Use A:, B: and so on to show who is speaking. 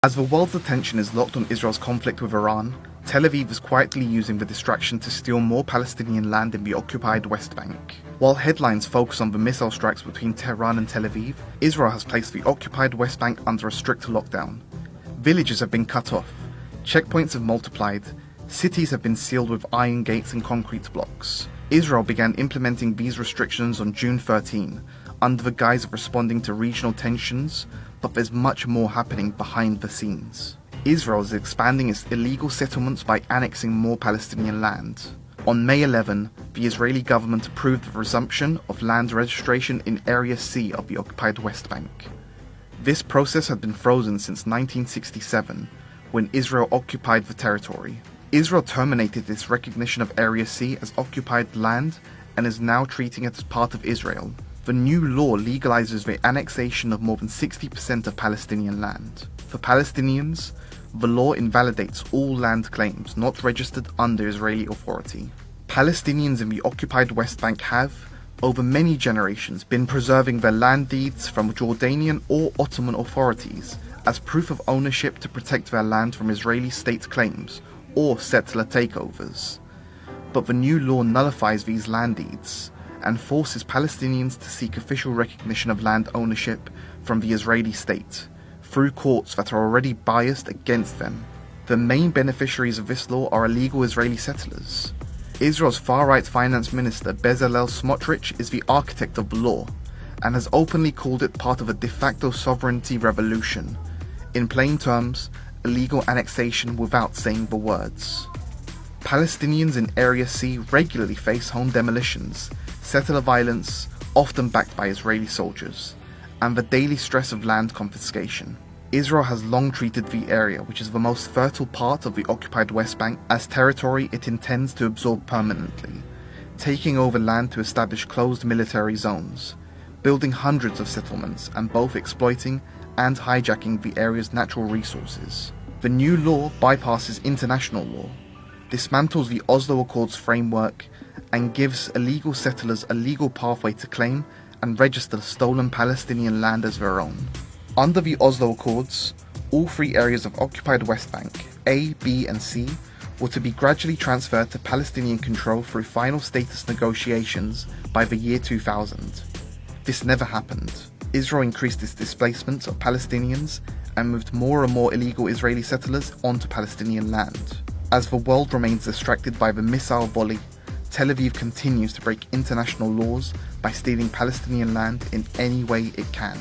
A: As the world's attention is locked on Israel's conflict with Iran, Tel Aviv is quietly using the distraction to steal more Palestinian land in the occupied West Bank. While headlines focus on the missile strikes between Tehran and Tel Aviv, Israel has placed the occupied West Bank under a strict lockdown. Villages have been cut off, checkpoints have multiplied, cities have been sealed with iron gates and concrete blocks. Israel began implementing these restrictions on June 13, under the guise of responding to regional tensions, but there's much more happening behind the scenes. Israel is expanding its illegal settlements by annexing more Palestinian land. On May 11, the Israeli government approved the resumption of land registration in Area C of the occupied West Bank. This process had been frozen since 1967, when Israel occupied the territory. Israel terminated its recognition of Area C as occupied land and is now treating it as part of Israel. The new law legalizes the annexation of more than 60% of Palestinian land. For Palestinians, the law invalidates all land claims not registered under Israeli authority. Palestinians in the occupied West Bank have, over many generations, been preserving their land deeds from Jordanian or Ottoman authorities as proof of ownership to protect their land from Israeli state claims or settler takeovers. But the new law nullifies these land deeds and forces Palestinians to seek official recognition of land ownership from the Israeli state, through courts that are already biased against them. The main beneficiaries of this law are illegal Israeli settlers. Israel's far-right finance minister Bezalel Smotrich is the architect of the law, and has openly called it part of a de facto sovereignty revolution. In plain terms, illegal annexation without saying the words. Palestinians in Area C regularly face home demolitions, settler violence, often backed by Israeli soldiers, and the daily stress of land confiscation. Israel has long treated the area, which is the most fertile part of the occupied West Bank, as territory it intends to absorb permanently, taking over land to establish closed military zones, building hundreds of settlements, and both exploiting and hijacking the area's natural resources. The new law bypasses international law, dismantles the Oslo Accords framework, and gives illegal settlers a legal pathway to claim and register stolen Palestinian land as their own. Under the Oslo Accords, all three areas of occupied West Bank, A, B and C, were to be gradually transferred to Palestinian control through final status negotiations by the year 2000. This never happened. Israel increased its displacement of Palestinians and moved more and more illegal Israeli settlers onto Palestinian land. As the world remains distracted by the missile volley, Tel Aviv continues to break international laws by stealing Palestinian land in any way it can.